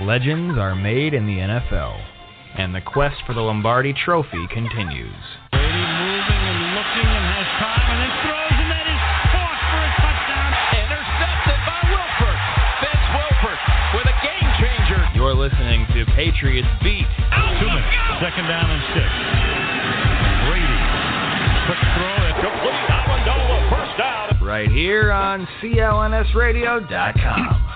Legends are made in the NFL, and the quest for the Lombardi Trophy continues. Brady moving and looking and has time and then throws, and that is caught for a touchdown. Intercepted by Wilford. Vince Wilford with a game changer. You're listening to Patriots Beat. 2 minutes. Second down and 6. Brady. Quick throw. Complete. Amendola. First down. Right here on CLNSradio.com.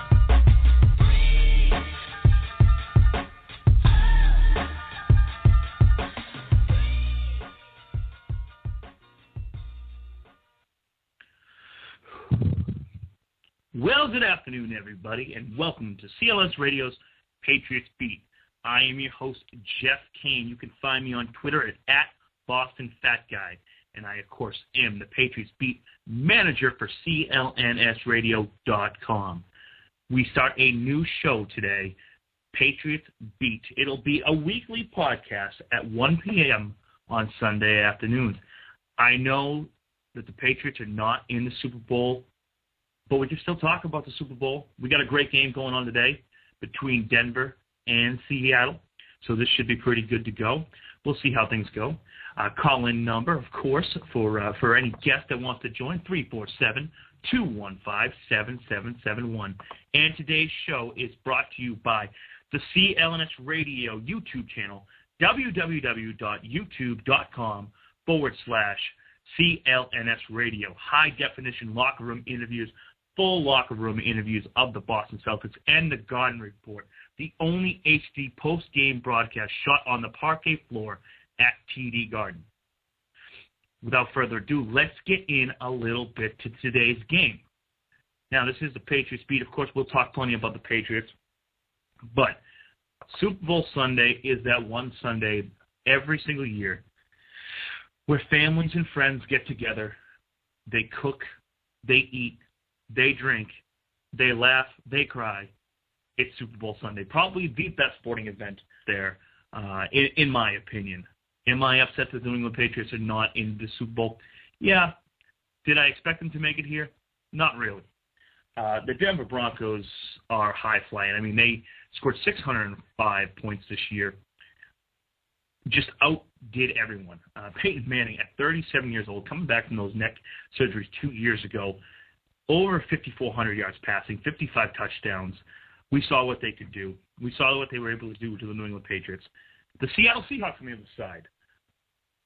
Well, good afternoon, everybody, and welcome to CLNS Radio's Patriots Beat. I am your host, Jeff Kane. You can find me on Twitter at BostonFatGuy, and I, of course, am the Patriots Beat manager for CLNSradio.com. We start a new show today, Patriots Beat. It'll be a weekly podcast at 1 p.m. on Sunday afternoons. I know that the Patriots are not in the Super Bowl, but we can still talk about the Super Bowl. We got a great game going on today between Denver and Seattle, so this should be pretty good to go. We'll see how things go. Call-in number, of course, for any guest that wants to join, 347-215-7771. And today's show is brought to you by the CLNS Radio YouTube channel, www.youtube.com/CLNS Radio. High-definition locker room interviews, full locker room interviews of the Boston Celtics and the Garden Report, the only HD post-game broadcast shot on the parquet floor at TD Garden. Without further ado, let's get in a little bit to today's game. Now, this is the Patriots Beat. Of course, we'll talk plenty about the Patriots, but Super Bowl Sunday is that one Sunday every single year where families and friends get together, they cook, they eat, they drink, they laugh, they cry. It's Super Bowl Sunday. Probably the best sporting event there, in my opinion. Am I upset that the New England Patriots are not in the Super Bowl? Yeah. Did I expect them to make it here? Not really. The Denver Broncos are high-flying. I mean, they scored 605 points this year. Just outdid everyone. Peyton Manning, at 37 years old, coming back from those neck surgeries 2 years ago, over 5,400 yards passing, 55 touchdowns. We saw what they could do. We saw what they were able to do to the New England Patriots. The Seattle Seahawks on the other side,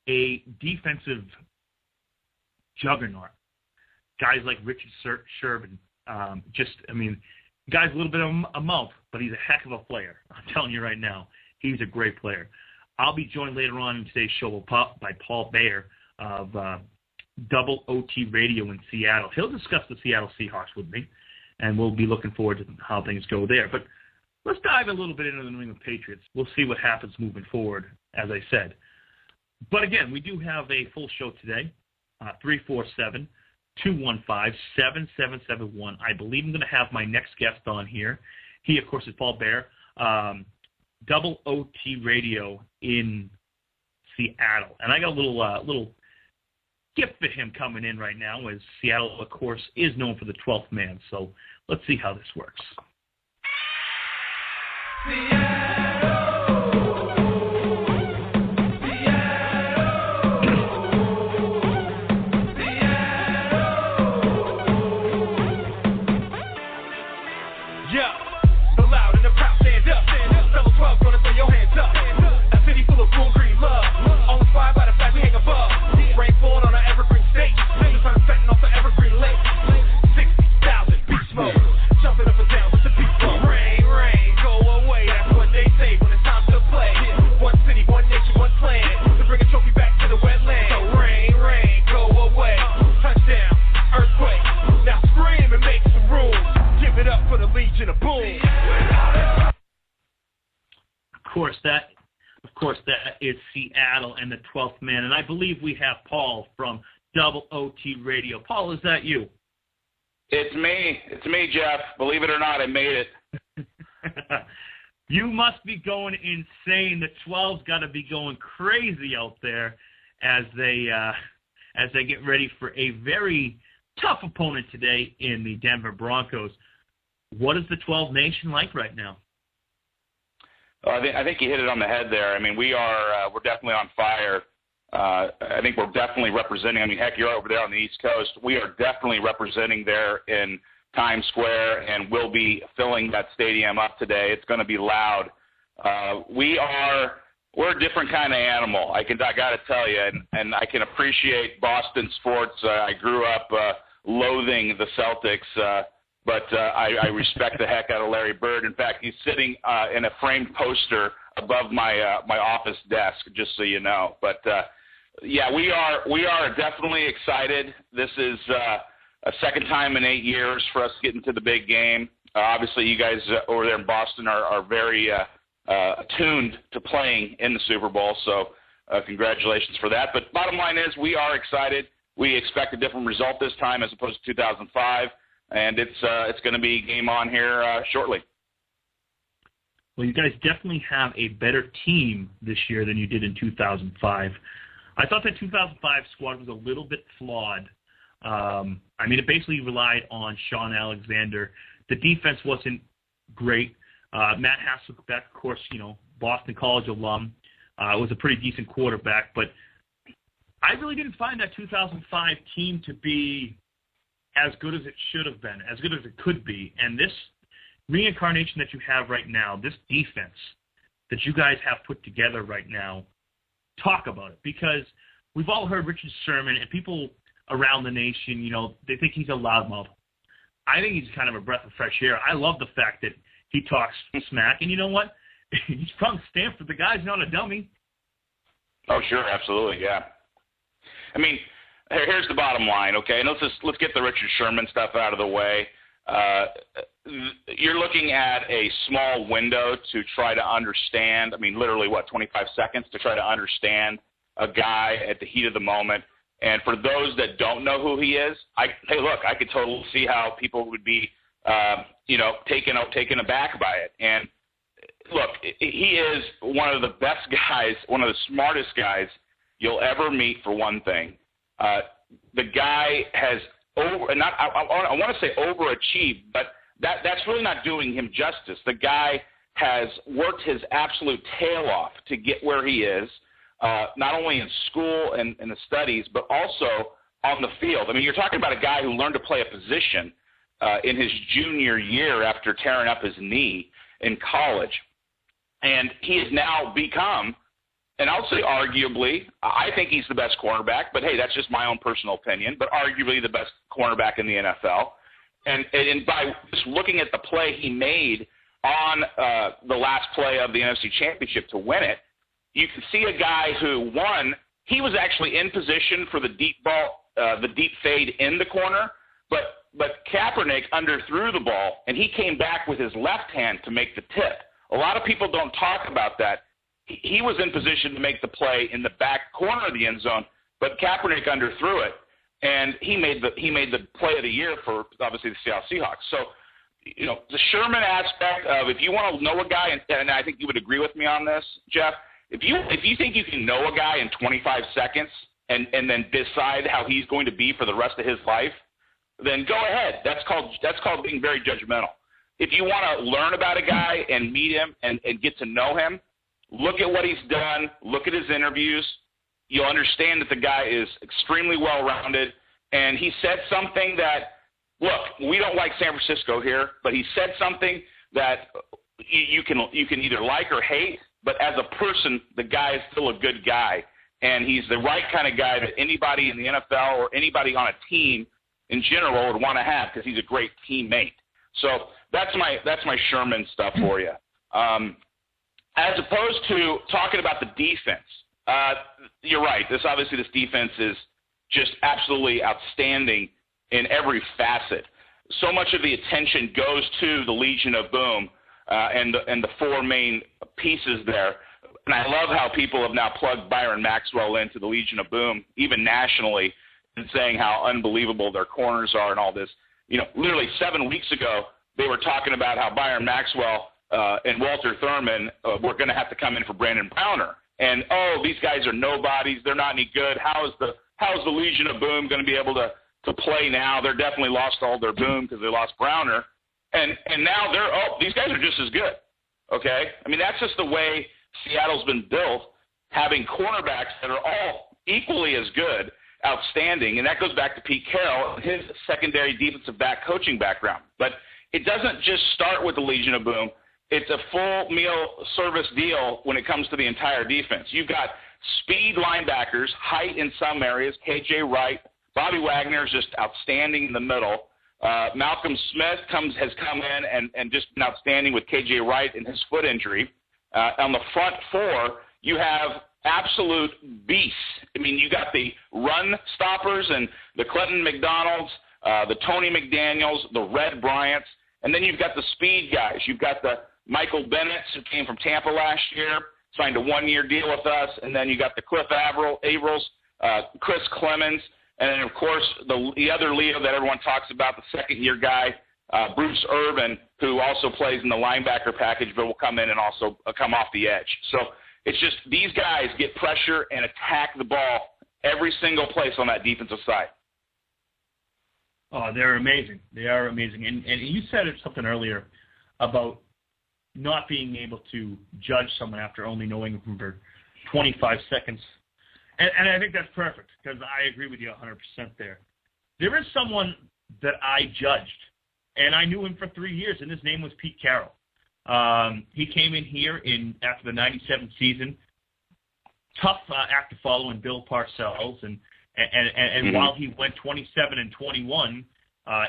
a defensive juggernaut. Guys like Richard Sherman, guy's a little bit of a mouth, but he's a heck of a player. I'm telling you right now, he's a great player. I'll be joined later on in today's show by Paul Beyer of Double OT Radio in Seattle. He'll discuss the Seattle Seahawks with me, and we'll be looking forward to how things go there. But let's dive a little bit into the New England Patriots. We'll see what happens moving forward, as I said. But again, we do have a full show today, 347-215-7771. I believe I'm going to have my next guest on here. He, of course, is Paul Beyer, Double OT Radio in Seattle. And I got a little gift for him coming in right now, as Seattle, of course, is known for the 12th man. So let's see how this works. Of course, that is Seattle and the 12th man. And I believe we have Paul from Double OT Radio. Paul, is that you? It's me. It's me, Jeff. Believe it or not, I made it. You must be going insane. The 12's got to be going crazy out there as they get ready for a very tough opponent today in the Denver Broncos. What is the 12 Nation like right now? I think you hit it on the head there. I mean, we're definitely on fire. I think we're definitely representing. I mean, heck, you're over there on the East Coast. We are definitely representing there in Times Square, and we'll be filling that stadium up today. It's going to be loud. We're a different kind of animal. I got to tell you, and I can appreciate Boston sports. I grew up loathing the Celtics, but I respect the heck out of Larry Bird. In fact, he's sitting in a framed poster above my office desk, just so you know. But yeah, we are definitely excited. This is a second time in 8 years for us getting to the big game. Obviously, you guys over there in Boston are very attuned to playing in the Super Bowl, so congratulations for that. But bottom line is we are excited. We expect a different result this time as opposed to 2005, and it's going to be game on here shortly. Well, you guys definitely have a better team this year than you did in 2005. I thought that 2005 squad was a little bit flawed. I mean, it basically relied on Sean Alexander. The defense wasn't great. Matt Hasselbeck, of course, Boston College alum, was a pretty decent quarterback. But I really didn't find that 2005 team to be as good as it should have been, as good as it could be. And this reincarnation that you have right now, this defense that you guys have put together right now, talk about it. Because we've all heard Richard Sherman, and people around the nation, they think he's a loudmouth. I think he's kind of a breath of fresh air. I love the fact that he talks smack, and you know what? He's from Stanford. The guy's not a dummy. Oh, sure, absolutely, yeah. I mean, here's the bottom line, okay? And let's get the Richard Sherman stuff out of the way. You're looking at a small window to try to understand. I mean, literally, 25 seconds to try to understand a guy at the heat of the moment. And for those that don't know who he is, I could totally see how people would be, taken aback by it. And look, he is one of the best guys, one of the smartest guys you'll ever meet. For one thing, the guy has I want to say overachieved, but that's really not doing him justice. The guy has worked his absolute tail off to get where he is. Not only in school and in the studies, but also on the field. I mean, you're talking about a guy who learned to play a position in his junior year after tearing up his knee in college. And he has now become, and I'll say arguably, I think he's the best cornerback, but hey, that's just my own personal opinion, but arguably the best cornerback in the NFL. And by just looking at the play he made on the last play of the NFC Championship to win it, you can see a guy who, one, he was actually in position for the deep ball, the deep fade in the corner, but Kaepernick underthrew the ball, and he came back with his left hand to make the tip. A lot of people don't talk about that. He was in position to make the play in the back corner of the end zone, but Kaepernick underthrew it, and he made the play of the year for, obviously, the Seattle Seahawks. So, the Sherman aspect of, if you want to know a guy, and I think you would agree with me on this, Jeff, if you think you can know a guy in 25 seconds and then decide how he's going to be for the rest of his life, then go ahead. That's called being very judgmental. If you want to learn about a guy and meet him and get to know him, look at what he's done, look at his interviews. You'll understand that the guy is extremely well-rounded, and he said something that, look, we don't like San Francisco here, but he said something that you can either like or hate. But as a person, the guy is still a good guy, and he's the right kind of guy that anybody in the NFL or anybody on a team in general would want to have, because he's a great teammate. So that's my Sherman stuff for you. As opposed to talking about the defense, you're right. This defense is just absolutely outstanding in every facet. So much of the attention goes to the Legion of Boom. And the four main pieces there. And I love how people have now plugged Byron Maxwell into the Legion of Boom, even nationally, and saying how unbelievable their corners are and all this. Literally 7 weeks ago, they were talking about how Byron Maxwell and Walter Thurman were going to have to come in for Brandon Browner. And, these guys are nobodies. They're not any good. How is the Legion of Boom going to be able to play now? They're definitely lost all their boom because they lost Browner. And now these guys are just as good. okay? I mean, that's just the way Seattle's been built, having cornerbacks that are all equally as good, outstanding, and that goes back to Pete Carroll and his secondary defensive back coaching background. But it doesn't just start with the Legion of Boom. It's a full meal service deal when it comes to the entire defense. You've got speed linebackers, height in some areas, K.J. Wright. Bobby Wagner is just outstanding in the middle. Malcolm Smith has come in and just been outstanding with K.J. Wright and his foot injury. On the front four, you have absolute beasts. I mean, you got the run stoppers and the Clinton McDonalds, the Tony McDaniels, the Red Bryants, and then you've got the speed guys. You've got the Michael Bennett, who came from Tampa last year, signed a one-year deal with us, and then you got the Cliff Avrils, Chris Clemens, and then, of course, the other Leo that everyone talks about, the second-year guy, Bruce Irvin, who also plays in the linebacker package but will come in and also come off the edge. So it's just these guys get pressure and attack the ball every single place on that defensive side. Oh, they're amazing. They are amazing. And you said something earlier about not being able to judge someone after only knowing them for 25 seconds. And I think that's perfect because I agree with you 100% there. There is someone that I judged, and I knew him for 3 years, and his name was Pete Carroll. He came in here after the 97 season. Tough act to follow in Bill Parcells, and while he went 27-21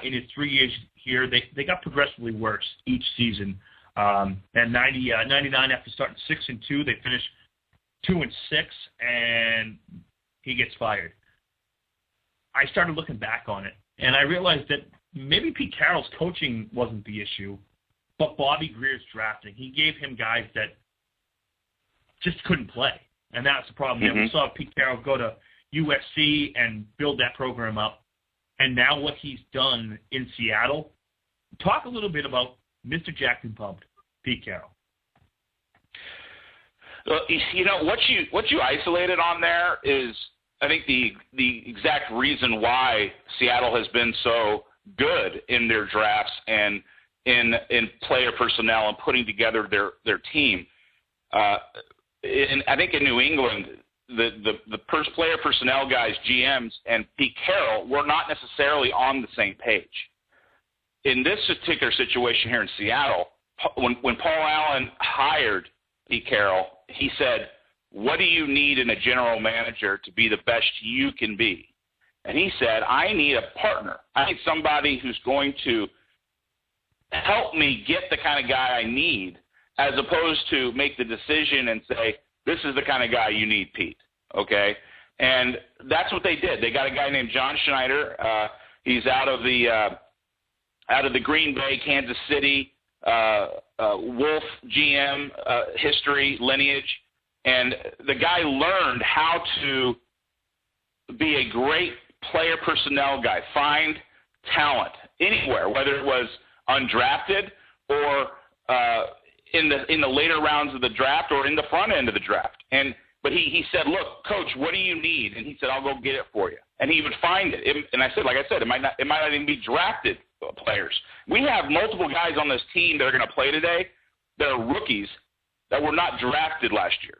in his 3 years here, they got progressively worse each season. And 99 after starting 6-2, they finished 2-6, and he gets fired. I started looking back on it, and I realized that maybe Pete Carroll's coaching wasn't the issue, but Bobby Greer's drafting. He gave him guys that just couldn't play, and that's the problem. We saw Pete Carroll go to USC and build that program up, and now what he's done in Seattle. Talk a little bit about Mr. Jackson Pumped, Pete Carroll. You know, what you isolated on there is, I think, the exact reason why Seattle has been so good in their drafts and in player personnel and putting together their team. I think in New England, the player personnel guys, GMs, and Pete Carroll were not necessarily on the same page. In this particular situation here in Seattle, when Paul Allen hired Pete Carroll, he said, "What do you need in a general manager to be the best you can be?" And he said, "I need a partner. I need somebody who's going to help me get the kind of guy I need, as opposed to make the decision and say, this is the kind of guy you need, Pete." Okay? And that's what they did. They got a guy named John Schneider. He's out of the Green Bay, Kansas City, Wolf GM history, lineage. And the guy learned how to be a great player personnel guy, find talent anywhere, whether it was undrafted or in the later rounds of the draft or in the front end of the draft. But he said, "Look, Coach, what do you need?" And he said, "I'll go get it for you." And he would find it. And I said, like I said, it might not even be drafted players. We have multiple guys on this team that are going to play today that are rookies that were not drafted last year.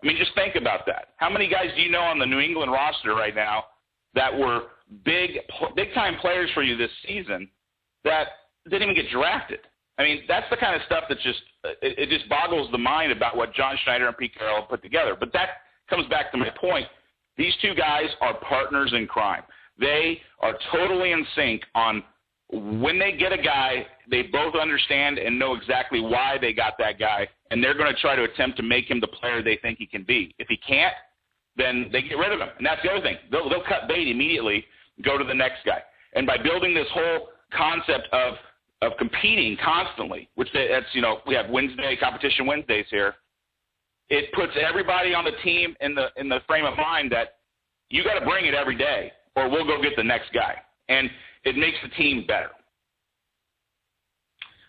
I mean, just think about that. How many guys do you know on the New England roster right now that were big-time players for you this season that didn't even get drafted? I mean, that's the kind of stuff that it just boggles the mind about what John Schneider and Pete Carroll put together. But that comes back to my point. These two guys are partners in crime. They are totally in sync on when they get a guy, they both understand and know exactly why they got that guy, and they're going to try to attempt to make him the player they think he can be. If he can't, then they get rid of him. And that's the other thing. They'll cut bait immediately, go to the next guy. And by building this whole concept of competing constantly, which that's, we have competition Wednesdays here, it puts everybody on the team in the frame of mind that you got to bring it every day or we'll go get the next guy. And it makes the team better.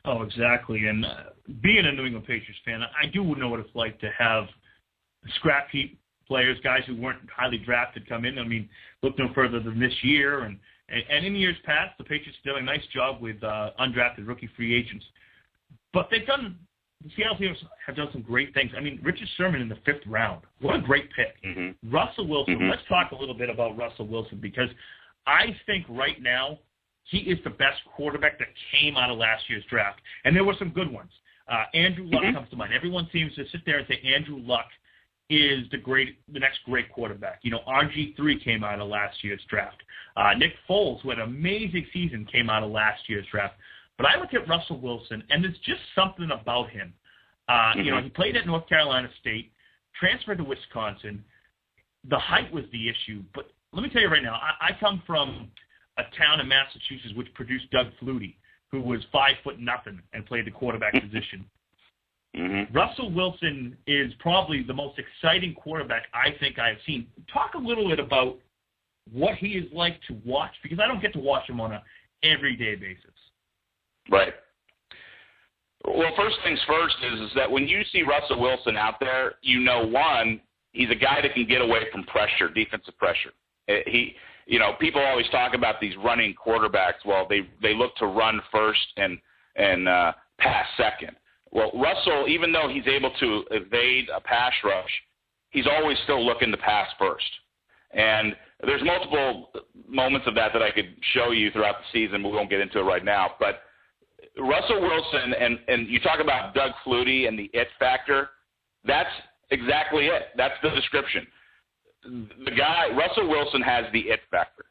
Oh, exactly. And being a New England Patriots fan, I do know what it's like to have scrap heap players, guys who weren't highly drafted, come in. I mean, look no further than this year. And in years past, the Patriots did a nice job with undrafted rookie free agents. But they've done Seattle Seahawks have done some great things. I mean, Richard Sherman in the 5th round. What a great pick. Russell Wilson. Let's talk a little bit about Russell Wilson, because I think right now he is the best quarterback that came out of last year's draft. And there were some good ones. Andrew Luck comes to mind. Everyone seems to sit there and say Andrew Luck is the next great quarterback. You know, RG3 came out of last year's draft. Nick Foles, who had an amazing season, came out of last year's draft. But I look at Russell Wilson, and there's just something about him. You know, he played at North Carolina State, transferred to Wisconsin. The height was the issue. But let me tell you right now, I come from a town in Massachusetts which produced Doug Flutie, who was 5'0" and played the quarterback position. Russell Wilson is probably the most exciting quarterback I think I've seen. Talk a little bit about what he is like to watch, because I don't get to watch him on an everyday basis. Right. Well, first things first is that when you see Russell Wilson out there, you know, one, he's a guy that can get away from pressure, defensive pressure. People always talk about these running quarterbacks. Well, they look to run first and pass second. Well, Russell, even though he's able to evade a pass rush, he's always still looking to pass first. And there's multiple moments of that I could show you throughout the season, but we won't get into it right now. But Russell Wilson, and you talk about Doug Flutie and the it factor, that's exactly it. That's the description. The guy, Russell Wilson, has the it factor.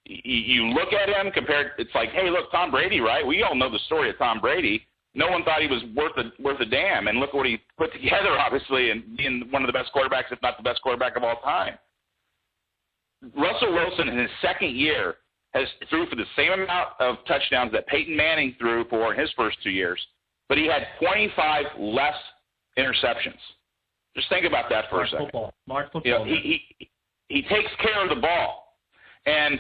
You look at him compared, it's like, hey, look, Tom Brady, right? We all know the story of Tom Brady. No one thought he was worth a damn, and look what he put together, obviously, and being one of the best quarterbacks, if not the best quarterback of all time. Russell Wilson, in his second year, has threw for the same amount of touchdowns that Peyton Manning threw for in his first 2 years, but he had 25 less interceptions. Just think about that for a second. Mark football. You know, he takes care of the ball, and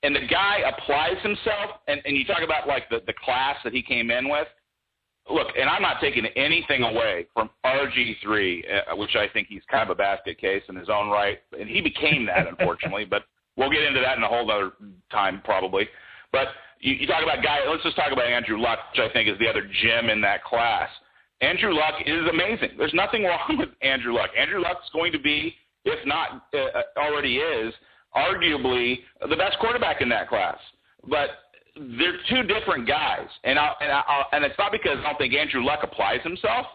the guy applies himself. And you talk about like the class that he came in with. Look, and I'm not taking anything away from RG3, which I think he's kind of a basket case in his own right, and he became that, unfortunately. But we'll get into that in a whole other time, probably. But you talk about guys. Let's just talk about Andrew Luck, which I think is the other gem in that class. Andrew Luck is amazing. There's nothing wrong with Andrew Luck. Andrew Luck's going to be, if not already is, arguably the best quarterback in that class. But they're two different guys, and it's not because I don't think Andrew Luck applies himself.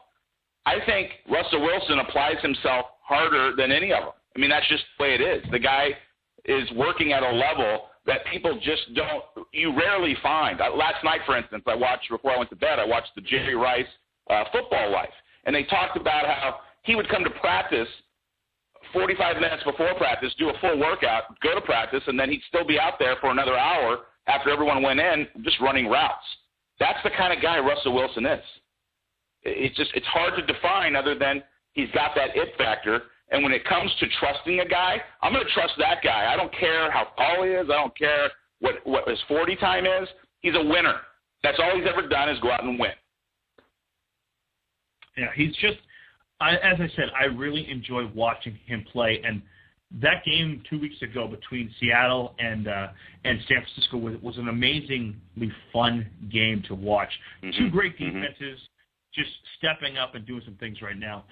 I think Russell Wilson applies himself harder than any of them. I mean, that's just the way it is. The guy is working at a level that people just you rarely find. Last night, for instance, before I went to bed, I watched the Jerry Rice Football Life, and they talked about how he would come to practice 45 minutes before practice, do a full workout, go to practice, and then he'd still be out there for another hour after everyone went in, just running routes. That's the kind of guy Russell Wilson is. It's hard to define other than he's got that it factor. And when it comes to trusting a guy, I'm going to trust that guy. I don't care how tall he is. I don't care what his 40 time is. He's a winner. That's all he's ever done is go out and win. Yeah, he's just, as I said, I really enjoy watching him play. And that game 2 weeks ago between Seattle and San Francisco was an amazingly fun game to watch. Two great defenses just stepping up and doing some things right now.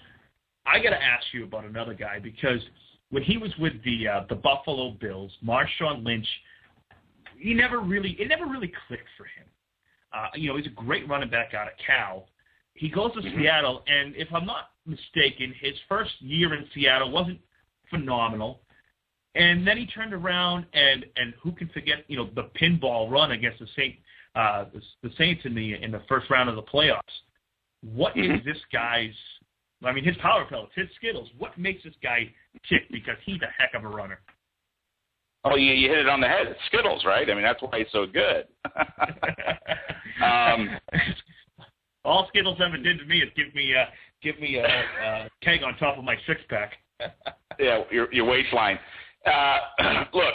I got to ask you about another guy, because when he was with the Buffalo Bills, Marshawn Lynch, it never really clicked for him. He's a great running back out of Cal. He goes to Seattle, and if I'm not mistaken, his first year in Seattle wasn't phenomenal. And then he turned around, and who can forget, the pinball run against the Saints in the first round of the playoffs. What is this guy's? I mean, his power pellets, his Skittles. What makes this guy tick? Because he's a heck of a runner. Oh, you hit it on the head. It's Skittles, right? I mean, that's why he's so good. All Skittles ever did to me is give me a keg on top of my six-pack. Yeah, your waistline. Look,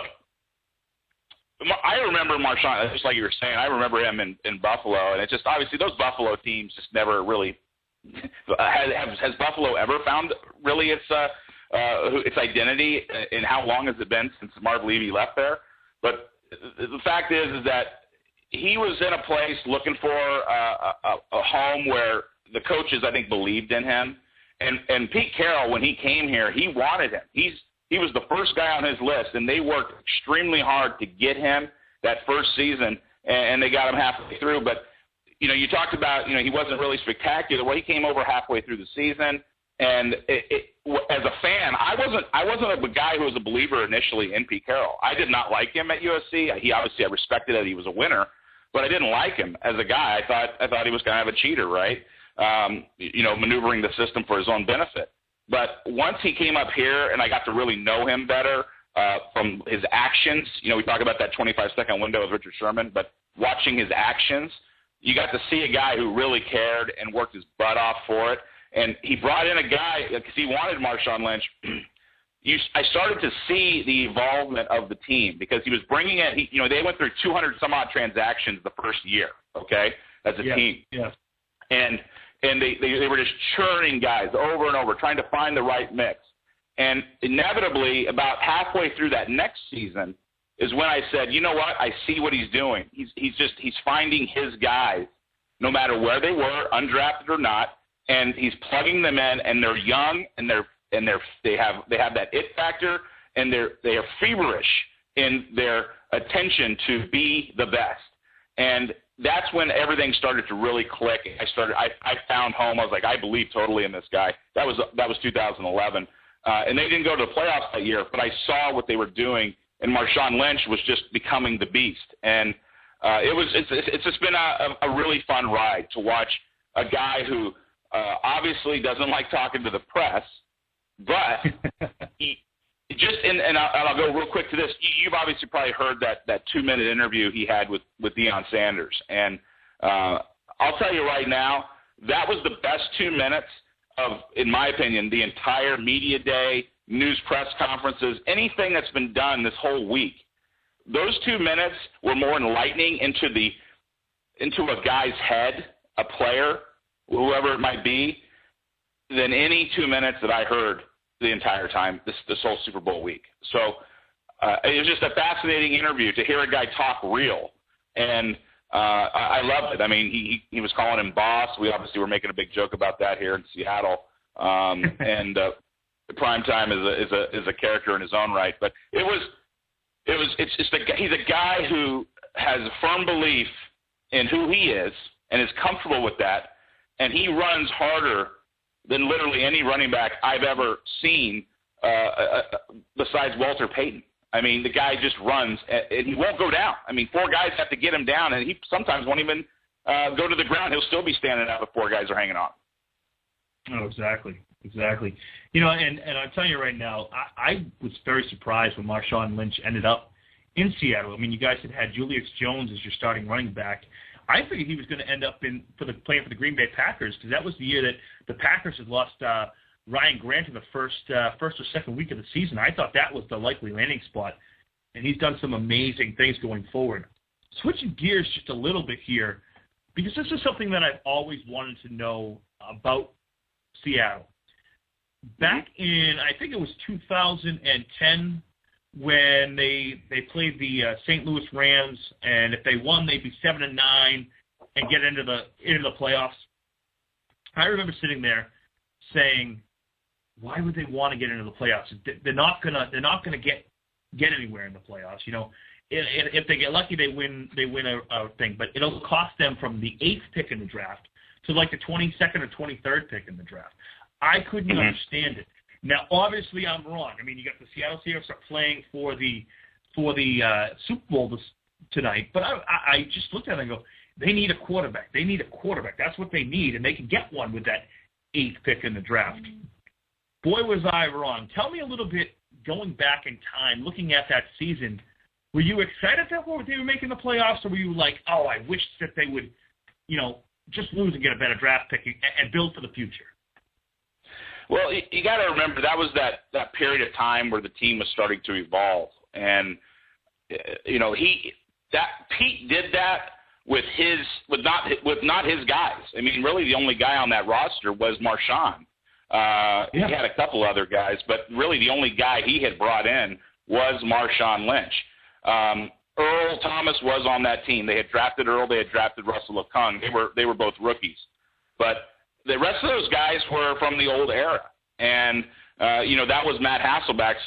I remember Marshawn, just like you were saying, I remember him in Buffalo, and it's just obviously those Buffalo teams just never really has Buffalo ever found really its identity, and how long has it been since Marv Levy left there? But the fact is that he was in a place looking for a home where the coaches, I think, believed in him. And Pete Carroll, when he came here, he wanted him. He was the first guy on his list, and they worked extremely hard to get him that first season, and they got him halfway through. But, you talked about, he wasn't really spectacular. Well, he came over halfway through the season, and as a fan, I wasn't a guy who was a believer initially in Pete Carroll. I did not like him at USC. I respected that he was a winner, but I didn't like him as a guy. I thought he was kind of a cheater, right? Maneuvering the system for his own benefit. But once he came up here and I got to really know him better from his actions, we talk about that 25-second window with Richard Sherman, but watching his actions, you got to see a guy who really cared and worked his butt off for it. And he brought in a guy because he wanted Marshawn Lynch. I started to see the involvement of the team because he was bringing in, they went through 200-some-odd transactions the first year, okay, as a team. Yeah. And they were just churning guys over and over, trying to find the right mix. And inevitably, about halfway through that next season is when I said, you know what, I see what he's doing. He's finding his guys, no matter where they were, undrafted or not, and he's plugging them in, and they're young, and they have that it factor, and they are feverish in their attention to be the best. And that's when everything started to really click. I found home. I was like, I believe totally in this guy. That was 2011, and they didn't go to the playoffs that year. But I saw what they were doing, and Marshawn Lynch was just becoming the beast. And it's just been a really fun ride to watch a guy who obviously doesn't like talking to the press, but and I'll go real quick to this. You've obviously probably heard that 2-minute interview he had with Deion Sanders. And I'll tell you right now, that was the best 2 minutes of, in my opinion, the entire media day, news press conferences, anything that's been done this whole week. Those 2 minutes were more enlightening into a guy's head, a player, whoever it might be, than any 2 minutes that I heard the entire time this whole Super Bowl week. So it was just a fascinating interview to hear a guy talk real, and I loved it. I mean, he was calling him boss. We obviously were making a big joke about that here in Seattle, and Primetime is a character in his own right. But he's a guy who has a firm belief in who he is and is comfortable with that, and he runs harder than literally any running back I've ever seen besides Walter Payton. I mean, the guy just runs, and he won't go down. I mean, 4 guys have to get him down, and he sometimes won't even go to the ground. He'll still be standing out if 4 guys are hanging on. Oh, exactly. And I'm telling you right now, I was very surprised when Marshawn Lynch ended up in Seattle. I mean, you guys had Julius Jones as your starting running back. I figured he was going to end up playing for the Green Bay Packers because that was the year that the Packers had lost Ryan Grant in the first or second week of the season. I thought that was the likely landing spot, and he's done some amazing things going forward. Switching gears just a little bit here, because this is something that I've always wanted to know about Seattle. Back in, I think it was 2010, when they played the St. Louis Rams, and if they won, they'd be 7-9 and get into the playoffs. I remember sitting there saying, "Why would they want to get into the playoffs? They're not gonna get anywhere in the playoffs. If they get lucky, they win a thing, but it'll cost them from the 8th pick in the draft to like the 22nd or 23rd pick in the draft." I couldn't understand it. Now, obviously, I'm wrong. I mean, you got the Seattle Seahawks are playing for the Super Bowl tonight, but I just looked at it and go, they need a quarterback. That's what they need, and they can get one with that 8th pick in the draft. Boy, was I wrong. Tell me a little bit, going back in time, looking at that season, were you excited that they were making the playoffs, or were you like, oh, I wish that they would, just lose and get a better draft pick and build for the future? Well, you got to remember that was that period of time where the team was starting to evolve, and Pete did that with not his guys. I mean, really, the only guy on that roster was Marshawn. He had a couple other guys, but really the only guy he had brought in was Marshawn Lynch. Earl Thomas was on that team. They had drafted Earl. They had drafted Russell Okung. They were both rookies, but the rest of those guys were from the old era. And, that was Matt Hasselbeck's,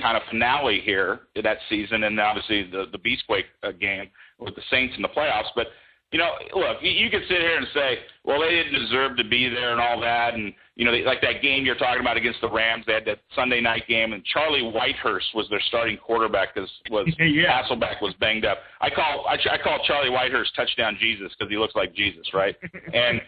kind of finale here that season, and obviously the Beastquake game with the Saints in the playoffs. But, look, you could sit here and say, well, they didn't deserve to be there and all that. And, like that game you're talking about against the Rams, they had that Sunday night game, and Charlie Whitehurst was their starting quarterback because Hasselbeck was banged up. I call Charlie Whitehurst touchdown Jesus because he looks like Jesus, right? And,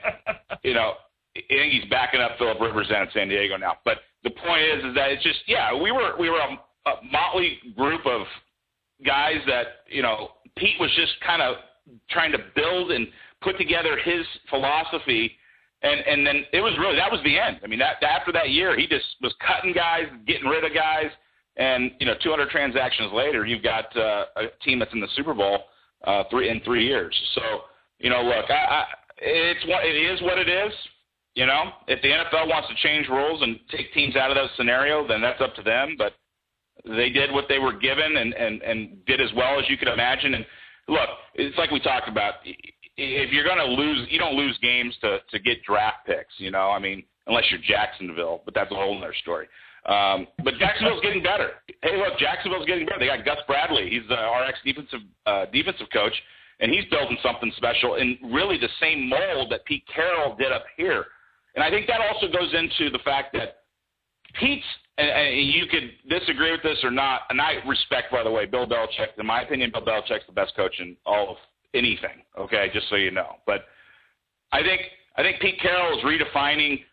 I think he's backing up Phillip Rivers down in San Diego now. But the point is that it's just, we were a motley group of guys that, Pete was just kind of trying to build and put together his philosophy, and then it was really, that was the end. I mean, after that year, he just was cutting guys, getting rid of guys, and 200 transactions later, you've got a team that's in the Super Bowl in 3 years. So, look, it is what it is. If the NFL wants to change rules and take teams out of that scenario, then that's up to them. But they did what they were given and did as well as you could imagine. And look, it's like we talked about. If you're going to lose, you don't lose games to get draft picks, unless you're Jacksonville, but that's a whole other story. But Jacksonville's getting better. Hey, look, Jacksonville's getting better. They got Gus Bradley. He's the RX defensive coach, and he's building something special in really the same mold that Pete Carroll did up here. And I think that also goes into the fact that Pete's, and you could disagree with this or not, and I respect, by the way, Bill Belichick. In my opinion, Bill Belichick's the best coach in all of anything, okay, just so you know. But I think Pete Carroll is redefining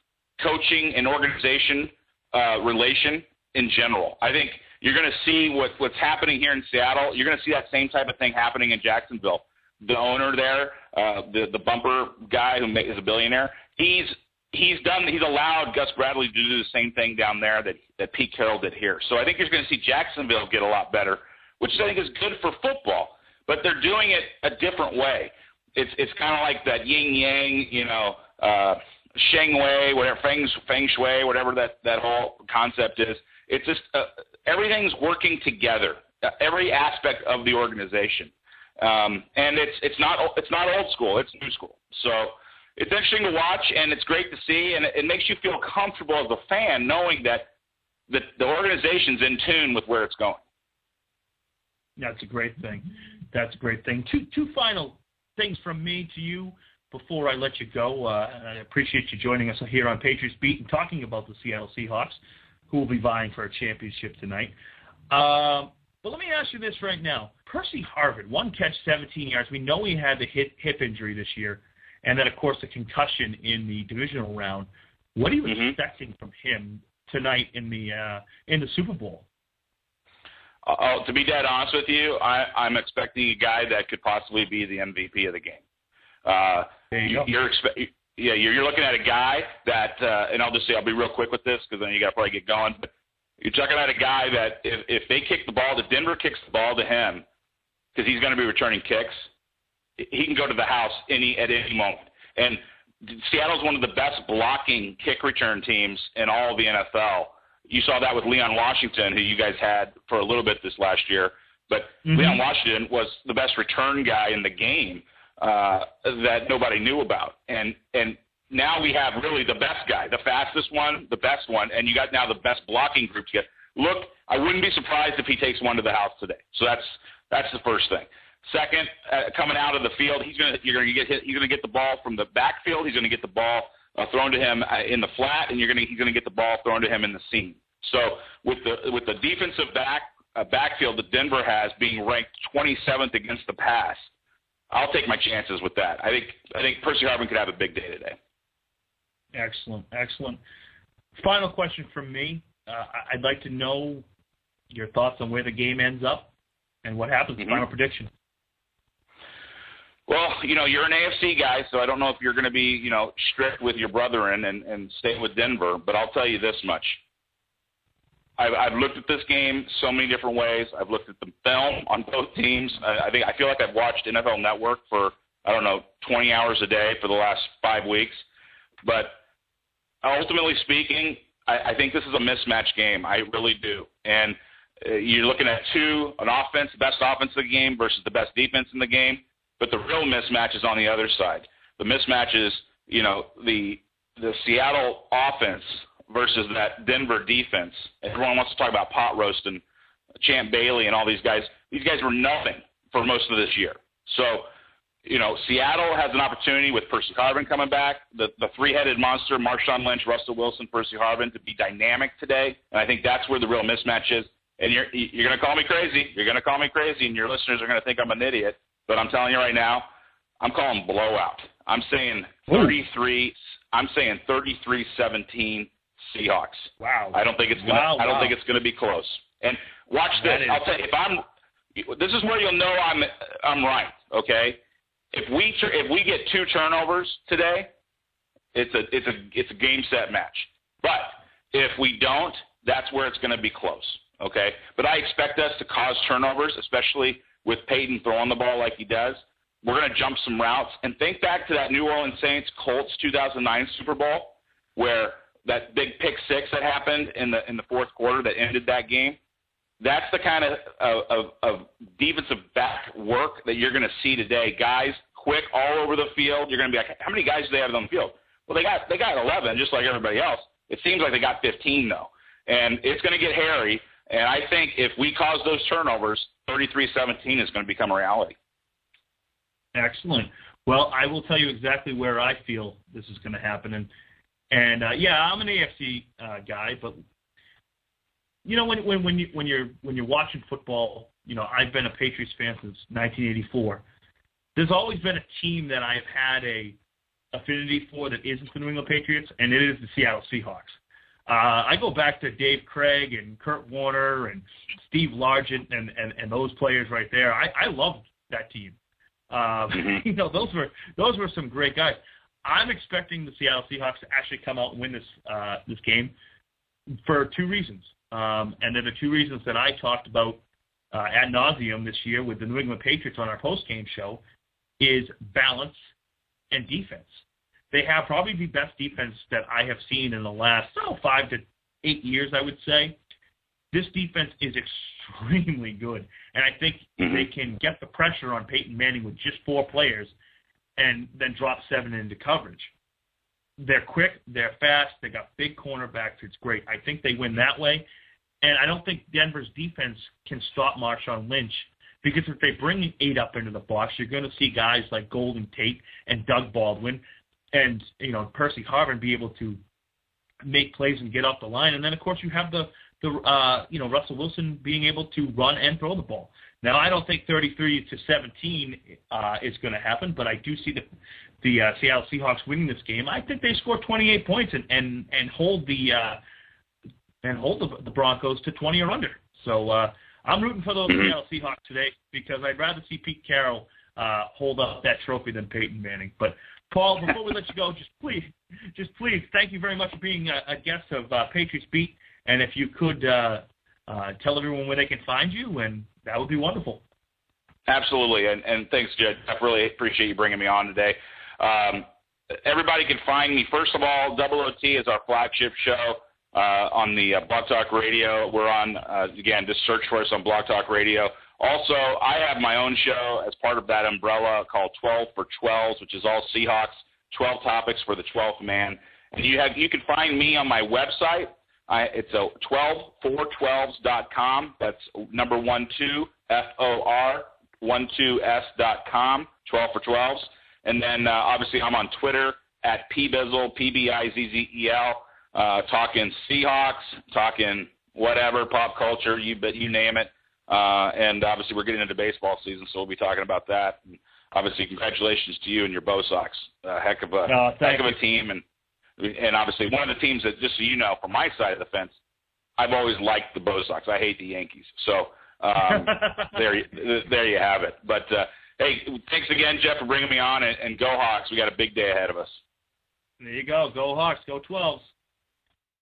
coaching and organization relation in general. I think you're going to see what's happening here in Seattle. You're going to see that same type of thing happening in Jacksonville. The owner there, the bumper guy who is a billionaire, he's allowed Gus Bradley to do the same thing down there that Pete Carroll did here. So I think you're going to see Jacksonville get a lot better, which I think is good for football. But they're doing it a different way. It's kind of like that yin yang, sheng wei, whatever, feng shui, whatever that whole concept is. It's just everything's working together, every aspect of the organization, and it's not old school, it's new school. So it's interesting to watch, and it's great to see, and it makes you feel comfortable as a fan knowing that the organization's in tune with where it's going. That's a great thing. That's a great thing. Two final things from me to you before I let you go. I appreciate you joining us here on Patriots Beat and talking about the Seattle Seahawks, who will be vying for a championship tonight. But let me ask you this right now. Percy Harvin, 1 catch, 17 yards. We know he had the hip injury this year, and then, of course, the concussion in the divisional round. What are you expecting from him tonight in the Super Bowl? To be dead honest with you, I'm expecting a guy that could possibly be the MVP of the game. There you go. You're looking at a guy that, and I'll just say, I'll be real quick with this because then you got to probably get going. But you're talking about a guy that if they kick the ball, if Denver kicks the ball to him, because he's going to be returning kicks, he can go to the house at any moment. And Seattle's one of the best blocking kick return teams in all of the NFL. You saw that with Leon Washington, who you guys had for a little bit this last year. But Leon Washington was the best return guy in the game that nobody knew about. And now we have really the best guy, the fastest one, the best one, and you got now the best blocking group together. Look, I wouldn't be surprised if he takes one to the house today. So that's the first thing. Second, coming out of the field, he's going to get the ball from the backfield. He's going to get the ball thrown to him in the flat, and he's going to get the ball thrown to him in the seam. So with the defensive backfield that Denver has being ranked 27th against the pass, I'll take my chances with that. I think Percy Harvin could have a big day today. Excellent. Final question from me. I'd like to know your thoughts on where the game ends up and what happens. Final prediction. Well, you're an AFC guy, so I don't know if you're going to be, strict with your brethren and stay with Denver, but I'll tell you this much. I've looked at this game so many different ways. I've looked at the film on both teams. I feel like I've watched NFL Network for, 20 hours a day for the last 5 weeks. But ultimately speaking, I think this is a mismatch game. I really do. And you're looking at an offense, the best offense of the game versus the best defense in the game. But the real mismatch is on the other side. The mismatch is, the the Seattle offense versus that Denver defense. Everyone wants to talk about pot roasting, Champ Bailey and all these guys. These guys were nothing for most of this year. So, Seattle has an opportunity with Percy Harvin coming back, the three-headed monster, Marshawn Lynch, Russell Wilson, Percy Harvin, to be dynamic today. And I think that's where the real mismatch is. And you're going to call me crazy. You're going to call me crazy, and your listeners are going to think I'm an idiot. But I'm telling you right now, I'm calling blowout. I'm saying 33. I'm saying 33-17 Seahawks. Wow. I don't think it's going. I don't think it's going to be close. And watch this. I'll tell you, this is where you'll know I'm right. Okay. If we get 2 turnovers today, it's a game set match. But if we don't, that's where it's going to be close. Okay. But I expect us to cause turnovers, especially with Peyton throwing the ball like he does. We're going to jump some routes. And think back to that New Orleans Saints Colts 2009 Super Bowl, where that big pick six that happened in the fourth quarter that ended that game. That's the kind of defensive back work that you're going to see today. Guys quick all over the field. You're going to be like, how many guys do they have on the field? Well, they got 11, just like everybody else. It seems like they got 15, though. And it's going to get hairy. And I think if we cause those turnovers, 33-17 is going to become a reality. Excellent. Well, I will tell you exactly where I feel this is going to happen. And yeah, I'm an AFC guy, but when you're watching football, I've been a Patriots fan since 1984. There's always been a team that I've had a affinity for that isn't the New England Patriots, and it is the Seattle Seahawks. I go back to Dave Craig and Kurt Warner and Steve Largent and those players right there. I loved that team. Those were some great guys. I'm expecting the Seattle Seahawks to actually come out and win this game for 2 reasons. And they're the 2 reasons that I talked about ad nauseum this year with the New England Patriots on our post-game show is balance and defense. They have probably the best defense that I have seen in the last 5 to 8 years, I would say. This defense is extremely good, and I think they can get the pressure on Peyton Manning with just 4 players and then drop 7 into coverage. They're quick, they're fast, they got big cornerbacks. It's great. I think they win that way, and I don't think Denver's defense can stop Marshawn Lynch, because if they bring 8 up into the box, you're going to see guys like Golden Tate and Doug Baldwin and Percy Harvin be able to make plays and get off the line. And then, of course, you have the Russell Wilson being able to run and throw the ball. Now, I don't think 33-17 is going to happen, but I do see the Seattle Seahawks winning this game. I think they score 28 points and hold the Broncos to 20 or under. So I'm rooting for those Seattle Seahawks today because I'd rather see Pete Carroll hold up that trophy than Peyton Manning. But Paul, before we let you go, just please, thank you very much for being a guest of Patriots Beat. And if you could tell everyone where they can find you, and that would be wonderful. Absolutely, and thanks, Jed. I really appreciate you bringing me on today. Everybody can find me. First of all, Double OT is our flagship show on the Blog Talk Radio. We're on, again, just search for us on Blog Talk Radio. Also, I have my own show as part of that umbrella called 12 for 12s, which is all Seahawks, 12 topics for the 12th man. And you can find me on my website. It's 12for12s.com. That's number 12, FOR, 12s.com, 12 for 12s. And then, obviously, I'm on Twitter at PBizzle, PBIZZEL, talking Seahawks, talking whatever, pop culture, you name it. And obviously, we're getting into baseball season, so we'll be talking about that. And obviously, congratulations to you and your Bo Sox. Heck of a team. And obviously, one of the teams that, just so you know, from my side of the fence, I've always liked the Bo Sox. I hate the Yankees. So there you have it. But, hey, thanks again, Jeff, for bringing me on. And go Hawks. We got a big day ahead of us. There you go. Go Hawks. Go 12s.